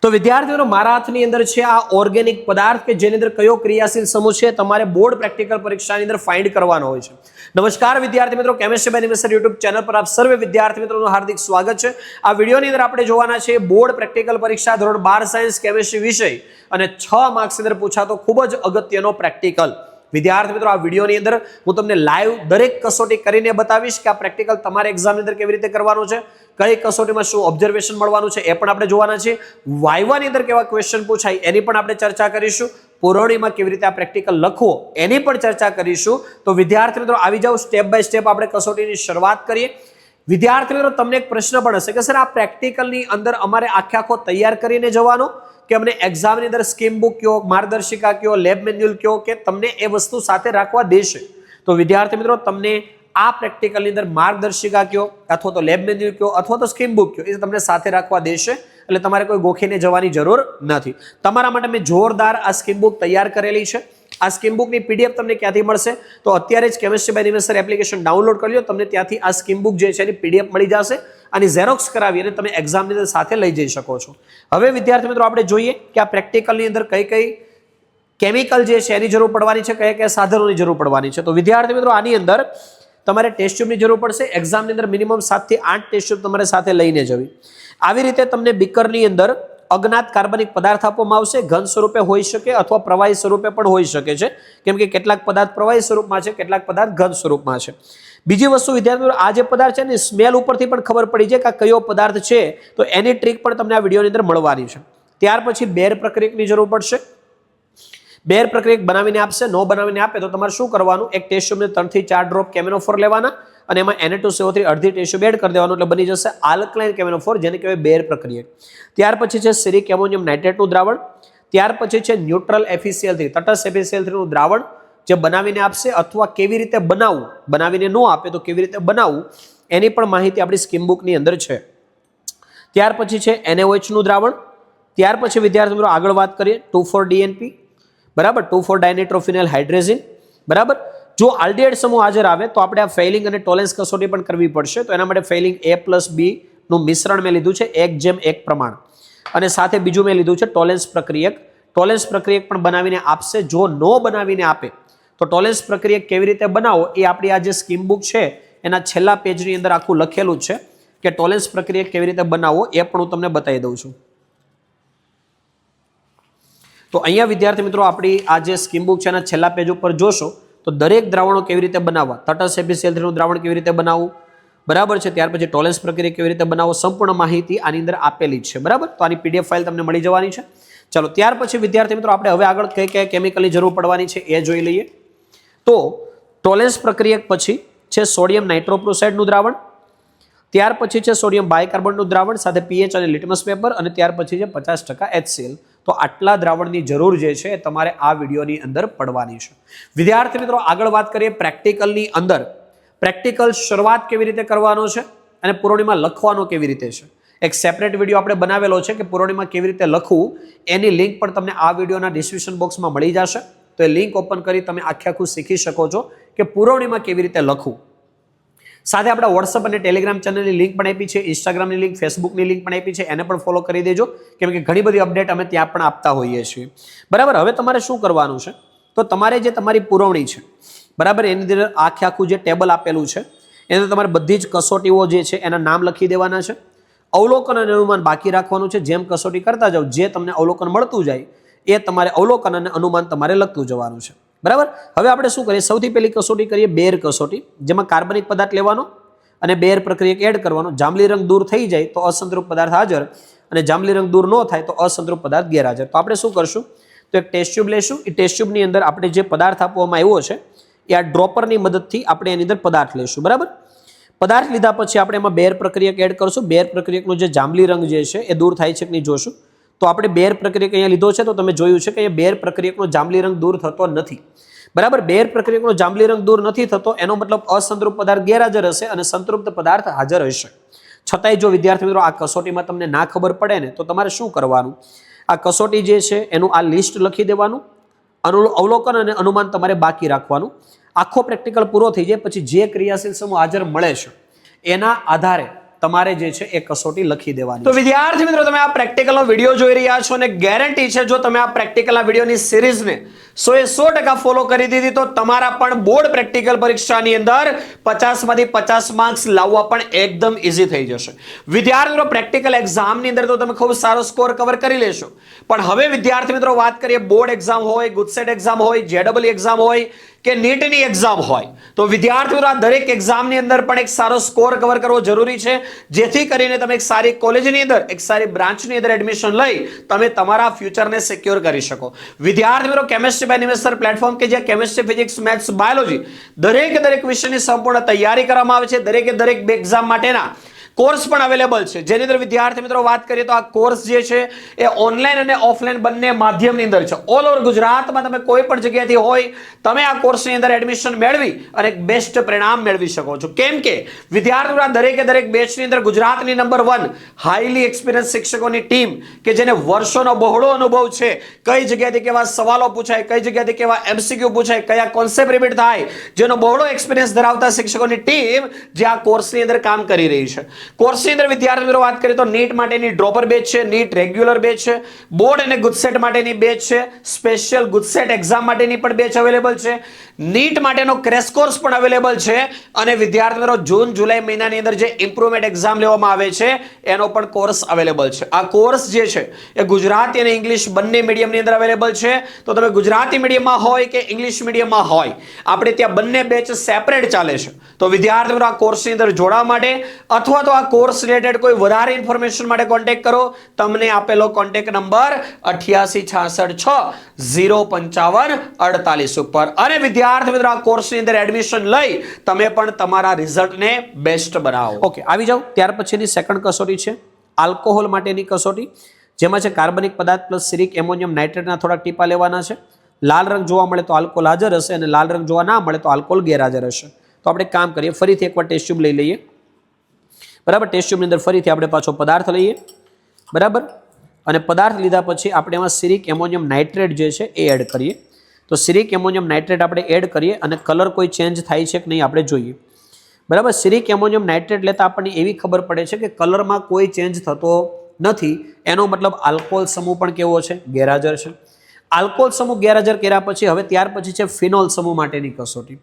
તો વિદ્યાર્થીઓ મારા હાથની અંદર છે આ ઓર્ગેનિક પદાર્થ કે જેની અંદર કયો ક્રિયાશીલ સમૂહ છે તમારે બોર્ડ પ્રેક્ટિકલ પરીક્ષાની અંદર ફાઇન્ડ કરવાનો હોય છે। નમસ્કાર વિદ્યાર્થી મિત્રો, chemistry by Nimesh YouTube channel પર આપ સર્વે વિદ્યાર્થી મિત્રોનું હાર્દિક સ્વાગત છે। આ વિડીયોની અંદર આપણે જોવાના છે બોર્ડ પ્રેક્ટિકલ પરીક્ષા ધોરણ 12 સાયન્સ કેમિસ્ટ્રી વિષય અને 6 માર્ક્સ અંદર પૂછાતો ખૂબ જ અગત્યનો પ્રેક્ટિકલ। વિદ્યાર્થી મિત્રો, આ વિડીયોની અંદર હું તમને લાઈવ દરેક કસોટી કરીને બતાવીશ કે આ પ્રેક્ટિકલ તમારે એક્ઝામની અંદર કેવી રીતે કરવાનું છે, કઈ કસોટીમાં શું ઓબ્ઝર્વેશન મળવાનું છે એ પણ આપણે જોવાના છે। વાયવાની અંદર કેવા ક્વેશ્ચન પૂછાય એની પણ આપણે ચર્ચા કરીશું। પુરવણીમાં કેવી રીતે આ પ્રેક્ટિકલ લખવો એની પણ ચર્ચા કરીશું। તો વિદ્યાર્થી મિત્રો આવી જાઓ, સ્ટેપ બાય સ્ટેપ આપણે કસોટીની શરૂઆત કરીએ। વિદ્યાર્થી મિત્રો, તમને એક પ્રશ્ન પણ હશે કે સર આ પ્રેક્ટિકલની અંદર અમારે આખો તૈયાર કરીને જવાનો કે અમને એક્ઝામની અંદર સ્કીમ બુક કયો, માર્ગદર્શિકા કયો, લેબ મેન્યુઅલ કયો કે તમને એ વસ્તુ સાથે રાખવા દેશે? તો વિદ્યાર્થી મિત્રો, તમને આ પ્રેક્ટિકલની અંદર માર્ગદર્શિકા કયો અથવા તો લેબ મેન્યુઅલ કયો અથવા તો સ્કીમ બુક કયો એ તમને સાથે રાખવા દેશે, એટલે તમારે કોઈ ગોખીને જવાની જરૂર નથી। તમારા માટે મેં જોરદાર આ સ્કીમ બુક તૈયાર કરેલી છે। આ સ્કીમ બુકની પીડીએફ તમને ક્યાંથી મળશે? તો અત્યારે જ chemistry by Nimesh application download કરી લો, તમને ત્યાંથી આ સ્કીમ બુક જે છે એની પીડીએફ મળી જશે। આની ઝેરોક્સ કરાવી અને તમે એક્ઝામની અંદર સાથે લઈ જઈ શકો છો। હવે વિદ્યાર્થી મિત્રો આપણે જોઈએ કે આ પ્રેક્ટિકલની અંદર કઈ કઈ કેમિકલ જે છે એની જરૂર પડવાની છે, કયા કયા સાધનોની જરૂર પડવાની છે। તો વિદ્યાર્થી મિત્રો આની અંદર તમારે ટેસ્ટ ટ્યુબની જરૂર પડશે। એક્ઝામની અંદર મિનિમમ 7 થી 8 ટેસ્ટ ટ્યુબ તમારે સાથે લઈને જવી। આવી રીતે તમને બીકરની અંદર અજ્ઞાત કાર્બનિક પદાર્થ આપવામાં આવશે। ઘન સ્વરૂપે હોઈ શકે અથવા પ્રવાહી સ્વરૂપે પણ હોઈ શકે છે, કેમ કે કેટલાક પદાર્થ પ્રવાહી સ્વરૂપમાં છે, કેટલાક પદાર્થ ઘન સ્વરૂપમાં છે। બીજી વસ્તુ વિદ્યાર્થીઓ, આ જે પદાર્થ છે ને સ્મેલ ઉપરથી પણ ખબર પડી જાય કે આ કયો પદાર્થ છે, તો એની ટ્રીક પણ તમને આ વિડીયોની અંદર મળવાની છે। ત્યાર પછી બેર પ્રક્રિયકની જરૂર પડશે। બેર પ્રક્રિયક બનાવીને આપશે, ન બનાવીને આપે તો તમારે શું કરવાનું? એક ટેસ્ટ ટ્યુબને 3 થી 4 ડ્રોપ કેમેનોફોર લેવાના અને એમાં Na2CO3 અડધી ટેસ્ટ ટ્યુબ એડ કરી દેવાનું, એટલે બની જશે આલ્કલાઇન કેમેનોફોર, જેને કહેવાય બેર પ્રક્રિયક। ત્યાર પછી છે સિરિક એમોનિયમ નાઇટ્રેટનું દ્રાવણ। ત્યાર પછી છે ન્યુટ્રલ FeCl3 તટસ્થ FeCl3 નું દ્રાવણ જે બનાવીને આપશે, અથવા કેવી રીતે બનાવવું, બનાવીને ન આપે તો કેવી રીતે બનાવવું એની પણ માહિતી આપણી સ્કીમ બુકની અંદર છે। ત્યાર પછી છે NaOH નું દ્રાવણ। ત્યાર પછી વિદ્યાર્થી મિત્રો આગળ વાત કરીએ 2,4-DNP, બરાબર, 2,4-ડાયનિટ્રોફિનાઇલ હાઇડ્રેઝિન, બરાબર। જો આલ્ડિહાઇડ સમૂહ હાજર આવે તો આપણે આ ફેઇલિંગ અને ટોલેન્સ કસોટી પણ કરવી પડશે। તો એના માટે ફેઇલિંગ A+B નું મિશ્રણ મેં લીધું છે 1:1 પ્રમાણ, અને સાથે બીજું મેં લીધું છે ટોલેન્સ પ્રક્રિયક। ટોલેન્સ પ્રક્રિયક પણ બનાવીને આપશે। જો નો બનાવીને આપે તો ટોલેન્સ પ્રક્રિયક કેવી રીતે બનાવો એ આપણી આ જે સ્કીમ બુક છે એના છેલ્લા પેજની અંદર આખું લખેલું છે કે ટોલેન્સ પ્રક્રિયક કેવી રીતે બનાવવો એ પણ હું તમને બતાવી દઉં છું। તો અહીંયા વિદ્યાર્થી મિત્રો આપણી આ જે સ્કીમ બુક છે એના છેલ્લા પેજ ઉપર જોશો તો દરેક દ્રાવણો કેવી રીતે બનાવવા, તટસ્થ FeCl3 નું દ્રાવણ કેવી રીતે બનાવવું, બરાબર છે, ત્યાર પછી ટોલેન્સ પ્રક્રિયા કેવી રીતે બનાવવો, સંપૂર્ણ માહિતી આની અંદર આપેલી છે, બરાબર। તો આની PDF ફાઇલ તમને મળી જવાની છે। ચલો ત્યાર પછી વિદ્યાર્થી મિત્રો આપણે હવે આગળ કઈ કયા કેમિકલની જરૂર પડવાની છે એ જોઈ લઈએ। તો ટોલેન્સ પ્રક્રિયક પછી છે સોડિયમ નાઇટ્રોક્લોસાઇડનું દ્રાવણ। ત્યાર પછી છે સોડિયમ બાયકાર્બોનેટનું દ્રાવણ સાથે pH અને લિટમસ પેપર, અને ત્યાર પછી છે 50% HCl। તો આટલા દ્રાવણની જરૂર જે છે એ તમારે આ વિડીયોની અંદર પડવાની છે। વિદ્યાર્થી મિત્રો આગળ વાત કરીએ પ્રેક્ટિકલની અંદર। પ્રેક્ટિકલ શરૂઆત કેવી રીતે કરવાનો છે અને પુરવણીમાં લખવાનો કેવી રીતે છે, એક સેપરેટ વિડીયો આપણે બનાવેલો છે કે પુરવણીમાં કેવી રીતે લખવું, એની લિંક પણ તમને આ વિડીયોના ડિસ્ક્રિપ્શન બોક્સમાં મળી જશે। તો એ લિંક ઓપન કરી તમે આખું શીખી શકો છો કે પુરવણીમાં કેવી રીતે લખવું। સાથે આપણા વોટ્સઅપ અને ટેલિગ્રામ ચેનલની લિંક પણ આપી છે, ઇન્સ્ટાગ્રામની લિંક, ફેસબુકની લિંક પણ આપી છે, એને પણ ફોલો કરી દેજો, કેમ કે ઘણી બધી અપડેટ અમે ત્યાં પણ આપતા હોઈએ છીએ, બરાબર। હવે તમારે શું કરવાનું છે? તો તમારે જે તમારી પુરવણી છે, બરાબર, એની અંદર આખું જે ટેબલ આપેલું છે એની અંદર તમારે બધી જ કસોટીઓ જે છે એના નામ લખી દેવાના છે। અવલોકન અને અનુમાન બાકી રાખવાનું છે। જેમ કસોટી કરતા જાઓ, જે તમને અવલોકન મળતું જાય એ તમારે અવલોકન અને અનુમાન તમારે લખતું જવાનું છે, બરાબર। હવે આપણે શું કરીએ? સૌથી પહેલી કસોટી કરીએ બેર કસોટી, જેમાં કાર્બનિક પદાર્થ લેવાનો અને બેર પ્રક્રિયક એડ કરવાનો। જાંબલી રંગ દૂર થઈ જાય તો અસંતૃપ્ત પદાર્થ હાજર, અને જાંબલી રંગ દૂર ન થાય તો અસંતૃપ્ત પદાર્થ ગેરહાજર। તો આપણે શું કરશું? તો એક ટેસ્ટ ટ્યુબ લેશું। એ ટેસ્ટ ટ્યુબની અંદર આપણે જે પદાર્થ આપવામાં આવ્યો છે એ આ ડ્રોપરની મદદથી આપણે એની અંદર પદાર્થ લેશું, બરાબર। પદાર્થ લીધા પછી આપણે એમાં બેર પ્રક્રિયક એડ કરશું। બેર પ્રક્રિયકનો જે જાંબલી રંગ જે છે એ દૂર થાય છે કે નહીં જોશું। તો આપણે બેર પ્રક્રિયક અહીંયા લીધો છે, તો તમે જોયું છે કે અહીંયા બેર પ્રક્રિયકનો જાંબલી રંગ દૂર થતો નથી, બરાબર। બેર પ્રક્રિયકનો જાંબલી રંગ દૂર નથી થતો એનો મતલબ અસંતૃપ્ત પદાર્થ ગેરહાજર હશે અને સંતૃપ્ત પદાર્થ હાજર હશે। છતાંય જો વિદ્યાર્થી મિત્રો આ કસોટીમાં તમને ના ખબર પડે ને તો તમારે શું કરવાનું? આ કસોટી જે છે એનું આ લિસ્ટ લખી દેવાનું, અવલોકન અને અનુમાન તમારે બાકી રાખવાનું। આખો પ્રેક્ટિકલ પૂરો થઈ જાય પછી જે ક્રિયાશીલ સમૂહ હાજર મળે છે એના આધારે તમારે જે છે એ કસોટી લખી દેવાની. તો વિદ્યાર્થી મિત્રો, તમે આ પ્રેક્ટિકલનો વિડીયો જોઈ રહ્યા છો અને ગેરંટી છે જો તમે આ પ્રેક્ટિકલના વિડીયોની સિરીઝને 100% ફોલો કરી દીધી તો તમારા પણ બોર્ડ પ્રેક્ટિકલ પરીક્ષાની અંદર 50 માંથી 50 માર્ક્સ લાવવા પણ એકદમ ઈઝી થઈ જશે. વિદ્યાર્થી મિત્રો, પ્રેક્ટિકલ એક્ઝામની અંદર તો તમે ખૂબ સારો સ્કોર કવર કરી લેશો, પણ હવે વિદ્યાર્થી મિત્રો વાત કરીએ બોર્ડ એક્ઝામ હોય, ગુજસેટ એક્ઝામ હોય, JEE એક્ઝામ હોય કે નીટની એક્ઝામ હોય, તો વિદ્યાર્થી મિત્રો આ દરેક એક્ઝામની અંદર પણ એક સારો સ્કોર કવર કરવો જરૂરી છે, જેથી કરીને તમે એક સારી કોલેજની અંદર, એક સારી બ્રાન્ચની અંદર એડમિશન લઈ તમે તમારા ફ્યુચરને સિક્યોર કરી શકો. વિદ્યાર્થી મિત્રો, કેમેસ્ટ્રી બાય નિમેશ પ્લેટફોર્મ કે જ્યાં કેમેસ્ટ્રી, ફિઝિક્સ, મેથ્સ, બાયોલોજી દરેક વિષયની સંપૂર્ણ તૈયારી કરવામાં આવે છે. દરેક બે એક્ઝામ માટેના કોર્સ પણ અવેલેબલ છે, જેની અંદર વિદ્યાર્થી મિત્રો વાત કરીએ તો આ કોર્સ જે છે એ ઓનલાઈન અને ઓફલાઈન બંને માધ્યમની અંદર છે. ઓલ ઓવર ગુજરાતમાં તમે કોઈ પણ જગ્યાએથી હોય તમે આ કોર્સની અંદર એડમિશન મેળવી અને એક બેસ્ટ પરિણામ મેળવી શકો છો. કેમ કે વિદ્યાર્થીઓ દરેક બેચની અંદર ગુજરાતની નંબર 1 હાઈલી એક્સપિરિયન્સ શિક્ષકોની ટીમ કે જેને વર્ષોનો બહોળો અનુભવ છે, કઈ જગ્યાએથી કેવા સવાલો પૂછાય, કઈ જગ્યાએથી કેવા MCQ પૂછાય, કયા કોન્સેપ્ટ રિપીટ થાય, જેનો બહોળો એક્સપિરિયન્સ ધરાવતા શિક્ષકોની ટીમ જે આ કોર્સની અંદર કામ કરી રહી છે. કોર્સની અંદર વિદ્યાર્થી મિત્રો વાત કરીએ તો નીટ માટેની ડ્રોપર બેચ છે, નીટ રેગ્યુલર બેચ છે, બોર્ડ અને ગુજસેટ માટેની બેચ છે, સ્પેશિયલ ગુજસેટ એક્ઝામ માટેની પણ બેચ અવેલેબલ છે, નીટ માટેનો ક્રેશ કોર્સ પણ અવેલેબલ છે, અને વિદ્યાર્થી મિત્રો જૂન જુલાઈ મહિનાની અંદર જે ઇમ્પ્રુવમેન્ટ એક્ઝામ લેવામાં આવે છે એનો પણ કોર્સ અવેલેબલ છે. આ કોર્સ જે છે એ ગુજરાતી અને ઇંગ્લિશ બંને મીડિયમની અંદર અવેલેબલ છે. તો તમે ગુજરાતી મીડિયમમાં હોય કે ઇંગ્લિશ મીડિયમમાં હોય, આપણે ત્યાં બંને બેચ સેપરેટ ચાલે છે. તો વિદ્યાર્થી મિત્રો આ કોર્સની અંદર જોડાવા માટે અથવા તો આ કોર્સ રિલેટેડ કોઈ વધારે ઇન્ફોર્મેશન માટે કોન્ટેક્ટ કરો. તમને આપેલો કોન્ટેક્ટ નંબર 8866605548 ઉપર. અને વિદ્યાર્થી મિત્રો આ કોર્સની અંદર એડમિશન લઈ તમે પણ તમારા રિઝલ્ટને બેસ્ટ બનાવો. ઓકે, આવી જાઓ. ત્યાર પછીની સેકન્ડ કસોટી છે આલ્કોહોલ માટેની કસોટી, જેમાં છે કાર્બનિક પદાર્થ પ્લસ સિરિક એમોનિયમ નાઇટ્રેટના થોડાક ટીપા લેવાના છે. લાલ રંગ જોવા મળે તો આલ્કોહોલ હાજર હશે અને લાલ રંગ જોવા ના મળે તો આલ્કોહોલ ગેરહાજર હશે. તો આપણે કામ કરીએ, ફરીથી એકવાર ટેસ્ટ ટ્યુબ લઈ લઈએ. બરાબર, ટેસ્ટ ટ્યુબની અંદર ફરીથી આપણે પાછો પદાર્થ લઈએ. બરાબર, અને પદાર્થ લીધા પછી આપણે એમાં સિરિક એમોનિયમ નાઇટ્રેટ જે છે એ એડ કરીએ. તો સિરિક એમોનિયમ નાઇટ્રેટ આપણે એડ કરીએ અને કલર કોઈ ચેન્જ થાય છે કે નહીં આપણે જોઈએ. બરાબર, સિરિક એમોનિયમ નાઇટ્રેટ લેતા આપણને એવી ખબર પડે છે કે કલરમાં કોઈ ચેન્જ થતો નથી, એનો મતલબ આલ્કોહોલ સમૂહ પણ કેવો છે? ગેરહાજર છે. આલ્કોહોલ સમૂહ ગેરહાજર કર્યા પછી હવે ત્યાર પછી છે ફિનોલ સમૂહ માટેની કસોટી,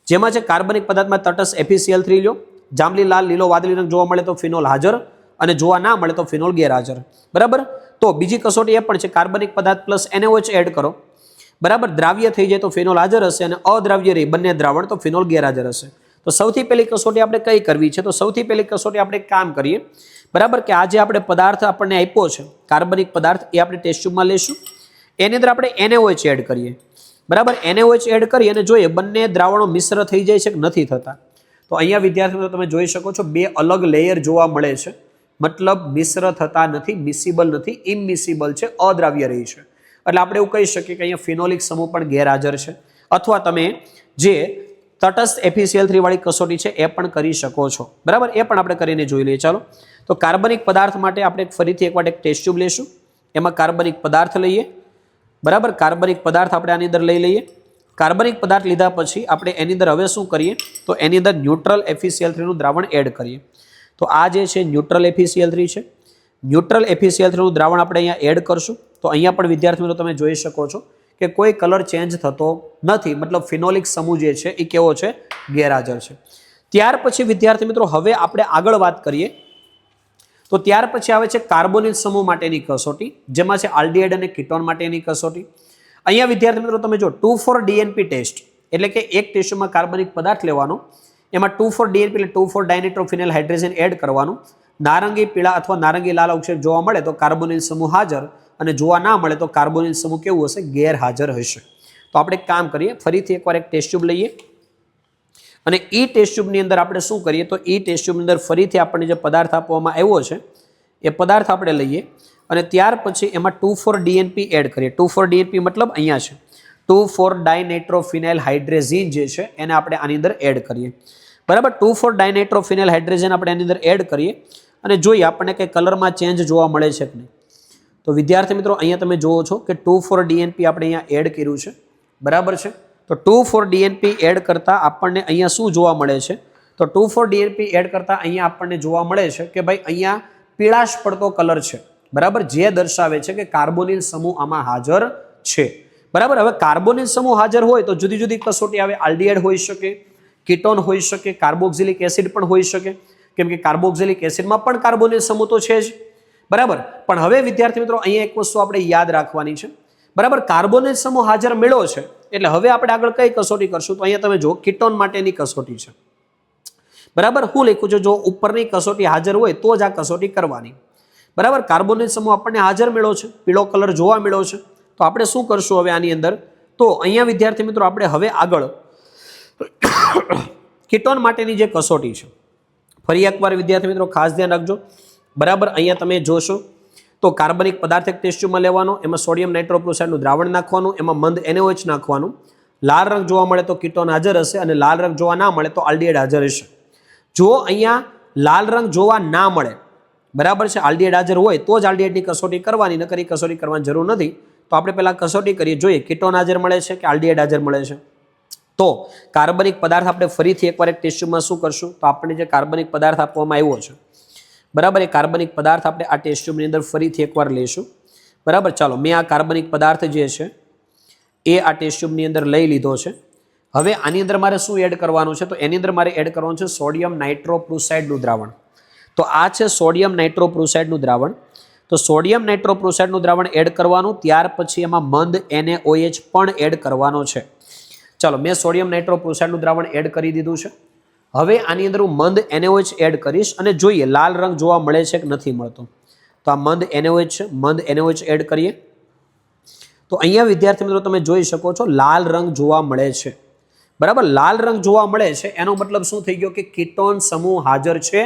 જેમાં છે કાર્બનિક પદાર્થમાં તટસ્થ FeCl3 લો, જાંબલી, લાલ, લીલો, વાદળી રંગ જોવા મળે તો ફિનોલ હાજર અને જોવા ના મળે તો ફિનોલ ગેરહાજર. બરાબર, તો બીજી કસોટી એ પણ છે કાર્બનિક પદાર્થ પ્લસ NaOH એડ કરો. બરાબર, દ્રાવ્ય થઈ જાય તો ફિનોલ હાજર હશે અને અદ્રાવ્ય રહી બંને દ્રાવણ તો ફિનોલ ગેરહાજર હશે. તો સૌથી પહેલી કસોટી આપણે કઈ કરવી છે? તો સૌથી પહેલી કસોટી આપણે કામ કરીએ. બરાબર, કે આ જે આપણે પદાર્થ આપણને આપ્યો છે કાર્બનિક પદાર્થ એ આપણે ટેસ્ટ ટ્યુબમાં લઈશું. એની અંદર આપણે NaOH એડ કરીએ. બરાબર, NaOH એડ કરી અને જોઈએ બંને દ્રાવણો મિશ્ર થઈ જાય છે કે નથી થતા. તો અહીંયા વિદ્યાર્થીઓ તમે જોઈ શકો છો બે અલગ લેયર જોવા મળે છે, મતલબ મિશ્ર થતા નથી, મિસિબલ નથી, ઇમિસિબલ છે, અદ્રાવ્ય રહી છે. એટલે આપણે એવું કહી શકીએ કે અહીંયા ફિનોલિક સમૂહ પણ ગેરહાજર છે. અથવા તમે જે તટસ્થ FeCl3 વાળી કસોટી છે એ પણ કરી શકો છો. બરાબર, એ પણ આપણે કરીને જોઈ લઈએ. ચાલો, તો કાર્બનિક પદાર્થ માટે આપણે ફરીથી એકવાર એક ટેસ્ટ ટ્યુબ લઈશું. એમાં કાર્બનિક પદાર્થ લઈએ. બરાબર, કાર્બનિક પદાર્થ આપણે આની અંદર લઈ લઈએ. કાર્બનિક પદાર્થ લીધા પછી આપણે એની અંદર હવે શું કરીએ તો એની અંદર ન્યુટ્રલ FeCl3 નું દ્રાવણ એડ કરીએ. તો આ જે છે ન્યુટ્રલ FeCl3 છે. ન્યુટ્રલ FeCl3 નું દ્રાવણ આપણે અહીંયા એડ કરશું. તો અહીંયા પણ વિદ્યાર્થી મિત્રો તમે જોઈ શકો છો કે કોઈ કલર ચેન્જ થતો નથી, મતલબ ફિનોલિક સમૂહ જે છે એ કેવો છે? ગેરહાજર છે. ત્યાર પછી વિદ્યાર્થી મિત્રો હવે આપણે આગળ વાત કરીએ તો ત્યાર પછી આવે છે કાર્બોનિલ સમૂહ માટેની કસોટી, જેમાં છે આલ્ડીહાઇડ અને કીટોન માટેની કસોટી. અહીંયા વિદ્યાર્થી મિત્રો તમે જો 2,4-DNP ટેસ્ટ એટલે કે એક ટેસ્ટમાં કાર્બનિક પદાર્થ લેવાનો, એમાં 2,4-DNP એટલે 2,4-ડાયનિટ્રોફિનાઇલ હાઇડ્રોજન એડ કરવાનું. નારંગી પીળા અથવા નારંગી લાલ અવક્ષેપ જોવા મળે તો કાર્બોનિલ સમૂહ હાજર અને જોવા ના મળે તો કાર્બોનિલ સમૂહ કેવું હશે? ગેરહાજર હશે. તો આપણે એક કામ કરીએ, ફરીથી એકવાર એક ટેસ્ટ ટ્યુબ લઈએ અને ઈ ટેસ્ટ ટ્યુબની અંદર આપણે શું કરીએ તો ઈ ટેસ્ટ ટ્યુબની અંદર ફરીથી આપણને જે પદાર્થ આપવામાં આવ્યો છે એ પદાર્થ આપણે લઈએ અને ત્યાર પછી એમાં 2,4-DNP એડ કરીએ. 2,4-DNP મતલબ અહીંયા છે 2,4-ડાયનાઇટ્રોફિનાઇલ હાઇડ્રેઝિન જે છે એને આપણે આની અંદર એડ કરીએ. બરાબર, 2,4-ડાયનાઇટ્રોફિનાઇલ હાઇડ્રેઝન આપણે આની અંદર એડ કરીએ અને જોઈએ આપણને કંઈ કલરમાં ચેન્જ જોવા મળે છે કે નહીં. તો વિદ્યાર્થી મિત્રો અહીંયા તમે જુઓ છો કે 2,4-DNP આપણે અહીંયા એડ કર્યું છે. બરાબર છે, તો 2,4-DNP એડ કરતાં આપણને અહીંયા શું જોવા મળે છે તો 2,4-DNP એડ કરતા અહીંયા આપણને જોવા મળે છે કે ભાઈ અહીંયા પીળાશ પડતો કલર છે, બરાબર, જે દર્શાવે છે કે કાર્બોનિલ સમૂહ આમાં હાજર છે, બરાબર. હવે કાર્બોનિલ સમૂહ હાજર હોય તો જુદી જુદી કસોટી આવે. આલ્ડીહાઇડ હોઈ શકે, કીટોન હોઈ શકે, કાર્બોક્સિલિક એસિડ પણ હોઈ શકે, કેમ કે કાર્બોક્સિલિક એસિડમાં પણ કાર્બોનિલ સમૂહ તો છે જ, બરાબર. પણ હવે વિદ્યાર્થી મિત્રો અહીંયા એક વસ્તુ આપણે યાદ રાખવાની છે, બરાબર. કાર્બોનિલ સમૂહ હાજર મળ્યો છે એટલે હવે આપણે આગળ કઈ કસોટી કરશું? તો અહીંયા તમે જો કીટોન માટેની કસોટી છે, બરાબર. હું લખ્યું છે, જો ઉપરની કસોટી હાજર હોય તો જ આ કસોટી કરવાની, બરાબર. કાર્બોનિલ સમૂહ આપણને હાજર મળ્યો છે, પીળો કલર જોવા મળ્યો છે, તો આપણે શું કરશું હવે આની અંદર? તો અહીંયા વિદ્યાર્થી મિત્રો આપણે હવે આગળ કીટોન માટેની જે કસોટી છે, ફરી એકવાર વિદ્યાર્થી મિત્રો ખાસ ધ્યાન રાખજો, બરાબર. અહીંયા તમે જોશો તો કાર્બનિક પદાર્થ એક ટેસ્ટ ટ્યુબમાં લેવાનો, એમાં સોડિયમ નાઇટ્રોક્લોરાઇડનું દ્રાવણ નાખવાનું, એમાં મંદ NaOH નાખવાનું. લાલ રંગ જોવા મળે તો કીટોન હાજર હશે અને લાલ રંગ જોવા ના મળે તો આલ્ડીહાઇડ હાજર હશે. જો અહીંયા લાલ રંગ જોવા ના મળે, બરાબર છે, આલ્ડીહાઇડ હાજર હોય તો જ આલ્ડીહાઇડની કસોટી કરવાની, નકર કસોટી કરવાની જરૂર નથી. તો આપણે પહેલા કસોટી કરીએ, જોઈએ કીટોન હાજર મળે છે કે આલ્ડીહાઇડ હાજર મળે છે. તો કાર્બનિક પદાર્થ આપણે ફરીથી એકવાર એક ટેસ્ટ ટ્યુબમાં શું કરશું? તો આપણને જે કાર્બનિક પદાર્થ આપવામાં આવ્યો છે, બરાબર, એ કાર્બનિક પદાર્થ આપણે આ ટેસ્ટ ટ્યુબની અંદર ફરીથી એકવાર લઈશું, બરાબર. ચાલો, મેં આ કાર્બનિક પદાર્થ જે છે એ આ ટેસ્ટ ટ્યુબની અંદર લઈ લીધો છે. હવે આની અંદર મારે શું એડ કરવાનું છે? તો એની અંદર મારે એડ કરવાનું છે સોડિયમ નાઇટ્રોક્લોરાઇડનું દ્રાવણ. તો આ છે સોડિયમ નાઇટ્રોક્લોરાઇડનું દ્રાવણ. તો સોડિયમ નાઇટ્રોક્લોરાઇડનું દ્રાવણ એડ કરવાનું, ત્યાર પછી એમાં મંદ NaOH પણ એડ કરવાનો છે. ચાલો, મેં સોડિયમ નાઇટ્રોક્લોરાઇડનું દ્રાવણ એડ કરી દીધું છે. હવે આની અંદર હું મંદ NaOH એડ કરીશ અને જોઈએ લાલ રંગ જોવા મળે છે કે નથી મળતો. તો આ મંદ NaOH છે, મંદ NaOH એડ કરીએ તો અહીંયા વિદ્યાર્થી મિત્રો તમે જોઈ શકો છો લાલ રંગ જોવા મળે છે, બરાબર. લાલ રંગ જોવા મળે છે એનો મતલબ શું થઈ ગયો કે કીટોન સમૂહ હાજર છે,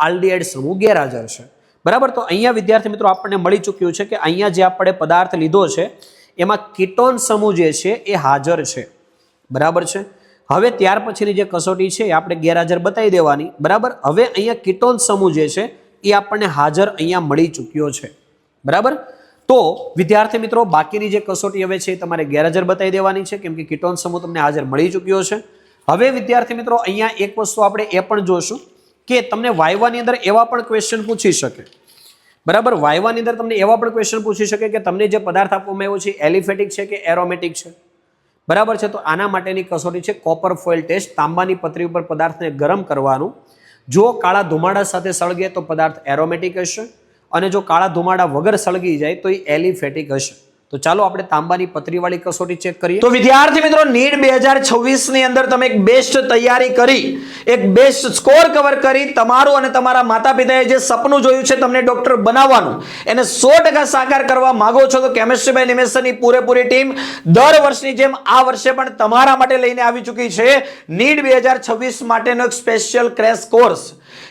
આલ્ડીહાઇડ સમૂહ ગેરહાજર છે, બરાબર. તો અહીંયા વિદ્યાર્થી મિત્રો આપણને મળી ચૂક્યું છે કે અહીંયા જે આપણે પદાર્થ લીધો છે એમાં કીટોન સમૂહ જે છે એ હાજર છે, બરાબર છે. હવે ત્યાર પછીની જે કસોટી છે એ આપણે ગેરહાજર બતાવી દેવાની, બરાબર. હવે અહીંયા કીટોન સમૂહ જે છે એ આપણને હાજર અહીંયા મળી ચૂક્યો છે, બરાબર. તો વિદ્યાર્થી મિત્રો બાકીની જે કસોટી હવે છે એ તમારે ગેરહાજર બતાવી દેવાની છે, કેમ કે કીટોન સમૂહ તમને હાજર મળી ચૂક્યો છે. હવે વિદ્યાર્થી મિત્રો અહીંયા એક વસ્તુ આપણે એ પણ જોશું કે તમને વાયવાની અંદર એવા પણ ક્વેશ્ચન પૂછી શકે, બરાબર. વાયવાની અંદર તમને એવા પણ ક્વેશ્ચન પૂછી શકે કે તમને જે પદાર્થ આપવામાં આવ્યો છે એલિફેટિક છે કે એરોમેટિક છે, બરાબર છે. તો આના માટેની કસોટી છે કોપર ફોઇલ ટેસ્ટ. તાંબાની પતરી ઉપર પદાર્થને ગરમ કરવાનું, જો કાળા ધુમાડા સાથે સળગે તો પદાર્થ એરોમેટિક હશે અને જો કાળા ધુમાડા વગર સળગી જાય તો એ એલિફેટિક હશે. તો ચાલો આપણે તાંબાની પતરીવાળી કસોટી ચેક કરીએ. તો વિદ્યાર્થી મિત્રો નીટ 2026 ની અંદર તમે એક બેસ્ટ તૈયારી કરી, એક બેસ્ટ સ્કોર કવર કરી, તમારું અને તમારા માતા પિતાએ જે સપનું જોયું છે તમને ડોક્ટર બનાવવાનું એને 100% સાકાર કરવા માંગો છો તો કેમિસ્ટ્રી બાય નિમેષની પૂરેપૂરી ટીમ દર વર્ષની જેમ આ વર્ષે પણ તમારા માટે લઈને આવી ચૂકી છે નીટ 2026 માટેનો એક સ્પેશિયલ ક્રેશ કોર્સ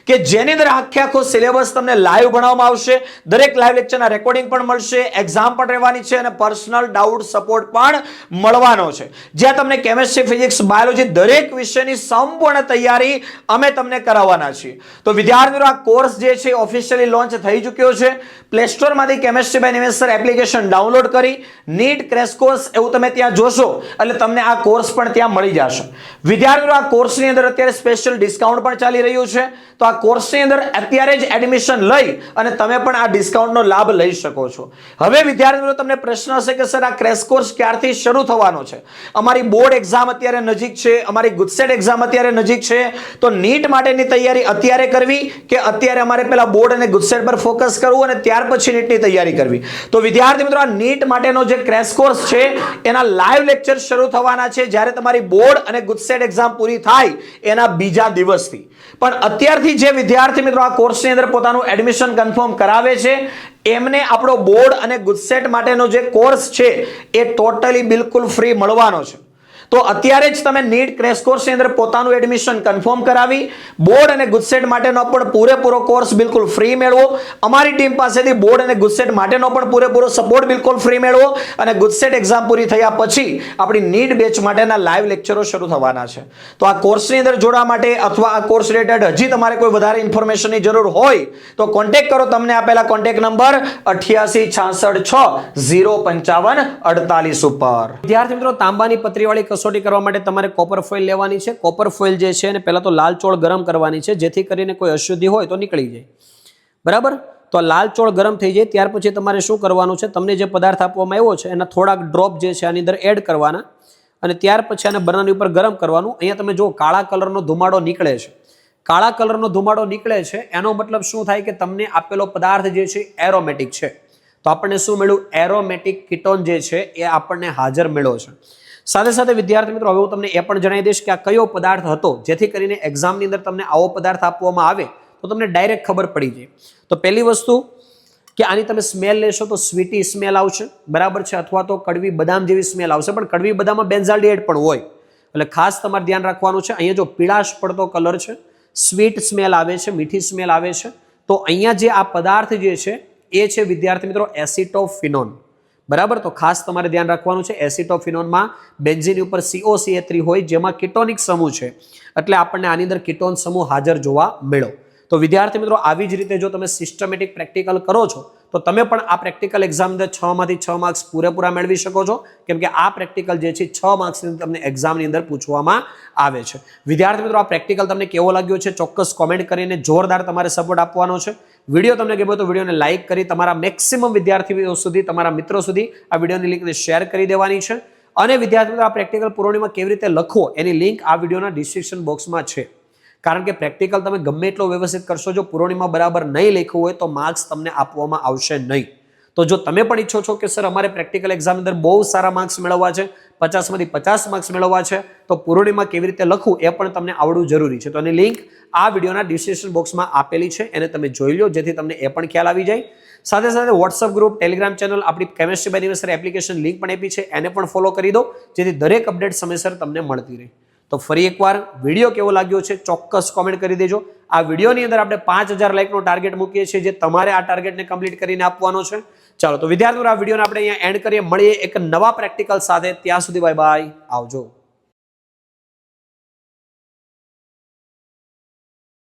કે જેની અંદર આખો સિલેબસ તમને લાઈવ ભણાવવામાં આવશે. દરેક લાઈવ લેક્ચરના રેકોર્ડિંગ પણ મળશે, એક્ઝામ પણ રહેવાની છે અને પર્સનલ ડાઉટ સપોર્ટ પણ મળવાનો છે, જ્યાં તમને કેમિસ્ટ્રી, ફિઝિક્સ, બાયોલોજી દરેક વિષયની સંપૂર્ણ તૈયારી અમે તમને કરાવવાના છીએ. તો વિદ્યાર્થીઓ આ કોર્સ જે છે ઓફિશિયલી લોન્ચ થઈ ચૂક્યો છે. પ્લે સ્ટોરમાંથી chemistry by Nimesh sir application download કરી નીટ ક્રેશ કોર્સ એવું તમે ત્યાં જોશો એટલે તમને આ કોર્સ પણ ત્યાં મળી જશે. વિદ્યાર્થીઓ આ કોર્સની અંદર અત્યારે સ્પેશિયલ ડિસ્કાઉન્ટ પણ ચાલી રહ્યું છે, તો આ કોર્સની અંદર અત્યારે જ એડમિશન લઈ અને તમે પણ આ ડિસ્કાઉન્ટનો લાભ લઈ શકો છો. હવે વિદ્યાર્થીઓ તમને પ્રશ્ન હશે કે સર આ ક્રેશ કોર્સ ક્યારથી શરૂ થવાનો છે? અમારી બોર્ડ એક્ઝામ અત્યારે નજીક છે, અમારી ગુજસેટ એક્ઝામ અત્યારે નજીક છે, તો નીટ માટેની તૈયારી અત્યારે કરવી કે અત્યારે અમારે પેલા બોર્ડ અને ગુજસેટ પર ફોકસ કરવું અને ત્યાર પછી નીટની તૈયારી કરવી? તો વિદ્યાર્થી મિત્રો આ નીટ માટેનો જે ક્રેશ કોર્સ છે એના લાઈવ લેક્ચર શરૂ થવાના છે જ્યારે તમારી બોર્ડ અને ગુજસેટ એક્ઝામ પૂરી થાય એના બીજા દિવસથી. પણ અત્યારથી જે વિદ્યાર્થી મિત્રો આ કોર્સની અંદર પોતાનું એડમિશન કન્ફર્મ કરાવે છે એમને આપણો બોર્ડ અને ગુજસેટ માટેનો જે કોર્સ છે એ ટોટલી બિલકુલ ફ્રી મળવાનો છે. તો અત્યારે જ તમે નીટ ક્રેશ કોર્સની અંદર પોતાનું એડમિશન કન્ફર્મ કરાવી બોર્ડ અને ગુજસેટ માટેનો પણ પૂરેપૂરો કોર્સ બિલકુલ ફ્રી મેળવો. અમારી ટીમ પાસેથી બોર્ડ અને ગુજસેટ માટેનો પણ પૂરેપૂરો સપોર્ટ બિલકુલ ફ્રી મેળવો અને ગુજસેટ એક્ઝામ પૂરી થયા પછી આપણી નીટ બેચ માટેના લાઈવ લેક્ચરો શરૂ થવાના છે. તો આ કોર્સની અંદર જોડવા માટે અથવા આ કોર્સ રિલેટેડ હજી તમારે કોઈ વધારે ઇન્ફોર્મેશનની જરૂર હોય તો કોન્ટેક્ટ કરો તમને આપેલા કોન્ટેક્ટ નંબર 8866605548 ઉપર. વિદ્યાર્થી મિત્રો તાંબાની પતરીવાળી કસોટી કરવા માટે તમારે કોપર ફોઇલ લેવાની છે. કોપર ફોઇલ જે છે એને પહેલાં તો લાલ ચોળ ગરમ કરવાની છે, જેથી કરીને કોઈ અશુદ્ધિ હોય તો નીકળી જાય. બરાબર? તો આ લાલ ચોળ ગરમ થઈ જાય ત્યાર પછી તમારે શું કરવાનું છે, તમને જે પદાર્થ આપવામાં આવ્યો છે એના થોડાક ડ્રોપ જે છે આની અંદર એડ કરવાના અને ત્યાર પછી આને બર્નરની ઉપર ગરમ કરવાનું. અહીંયા તમે જો કાળા કલરનો ધુમાડો નીકળે છે. કાળા કલરનો ધુમાડો નીકળે છે એનો મતલબ શું થાય કે તમને આપેલો પદાર્થ જે છે એરોમેટિક છે. તો આપણને શું મળ્યું? એરોમેટિક કીટોન જે છે એ આપણને હાજર મળ્યો છે. સાથે સાથે વિદ્યાર્થી મિત્રો હવે હું તમને એ પણ જણાવી દઈશ કે આ કયો પદાર્થ હતો, જેથી કરીને એક્ઝામની અંદર તમને આવો પદાર્થ આપવામાં આવે તો તમને ડાયરેક્ટ ખબર પડી જાય. તો પહેલી વસ્તુ કે આની તમે સ્મેલ લેશો તો સ્વીટી સ્મેલ આવશે, બરાબર છે, અથવા તો કડવી બદામ જેવી સ્મેલ આવશે, પણ કડવી બદામમાં બેન્ઝાલ્ડિહાઇડ પણ હોય, એટલે ખાસ તમારે ધ્યાન રાખવાનું છે. અહીંયા જો પીળાશ પડતો કલર છે, સ્વીટ સ્મેલ આવે છે, મીઠી સ્મેલ આવે છે. તો અહીંયા જે આ પદાર્થ જે છે એ છે વિદ્યાર્થી મિત્રો એસિટોફિનોન. બરાબર? તો ખાસ તમારે ધ્યાન રાખવાનું છે. એસિટોફિનોનમાં બેન્ઝીન ઉપર COCH3 હોય, જેમાં કીટોનિક સમૂહ છે, એટલે આપણને આની અંદર કીટોન સમૂહ હાજર જોવા મળ્યો. તો વિદ્યાર્થી મિત્રો આવી જ રીતે જો તમે સિસ્ટમેટિક પ્રેક્ટિકલ કરો છો તો તમે પણ આ પ્રેક્ટિકલ એક્ઝામ અંદર 6 માંથી 6 માર્ક્સ પૂરેપૂરા મેળવી શકો છો, કેમ કે આ પ્રેક્ટિકલ જે છે 6 માર્ક્સની તમને એક્ઝામની અંદર પૂછવામાં આવે છે. વિદ્યાર્થી મિત્રો આ પ્રેક્ટિકલ તમને કેવો લાગ્યો છે ચોક્કસ કોમેન્ટ કરીને જોરદાર તમારે સપોર્ટ આપવાનો છે. વિડીયો તમને ગમ્યો તો વિડીયોને લાઇક કરી તમારા મેક્સિમમ વિદ્યાર્થીઓ સુધી, તમારા મિત્રો સુધી આ વિડીયોની લિંકને શેર કરી દેવાની છે. અને વિદ્યાર્થી મિત્રો આ પ્રેક્ટિકલ પૂર્ણિમા કેવી રીતે લખવો એની લિંક આ વિડીયોના ડિસ્ક્રિપ્શન બોક્સમાં છે. કારણ કે પ્રેક્ટિકલ તમે ગમે એટલો વ્યવસ્થિત કરશો, જો પૂર્ણિમા બરાબર નહીં લખ્યું હોય તો માર્ક્સ તમને આપવામાં આવશે નહીં. તો જો તમે પણ ઈચ્છો છો કે સર અમારે પ્રેક્ટિકલ એક્ઝામ અંદર બહુ સારા માર્ક્સ મેળવવા છે, 50 માંથી 50 માર્ક્સ મેળવવા છે, તો પૂર્ણિમા કેવી રીતે લખવું એ પણ તમને આવડવું જરૂરી છે. તો એની લિંક આ વિડીયોના ડિસ્ક્રિપ્શન બોક્સમાં આપેલી છે, એને તમે જોઈ લો જેથી તમને એ પણ ખ્યાલ આવી જાય. સાથે સાથે વોટ્સઅપ ગ્રુપ, ટેલિગ્રામ ચેનલ, આપણી chemistry by Nimesh sir application link પણ આપી છે, એને પણ ફોલો કરી દો જેથી દરેક અપડેટ સમયસર તમને મળતી રહે. તો ફરી એકવાર વિડીયો કેવો લાગ્યો છે ચોક્કસ કોમેન્ટ કરી દેજો. આ વિડીયોની અંદર આપણે 5000 લાઇકનો ટાર્ગેટ મૂકીએ છીએ, જે તમારે આ ટાર્ગેટને કમ્પ્લીટ કરીને આપવાનો છે. ચાલો તો વિદ્યાર્થીઓ આ વિડીયોને આપણે અહીંયા એન્ડ કરીએ, મળીએ એક નવા પ્રેક્ટિકલ સાથે. ત્યાં સુધી બાય બાય, આવજો.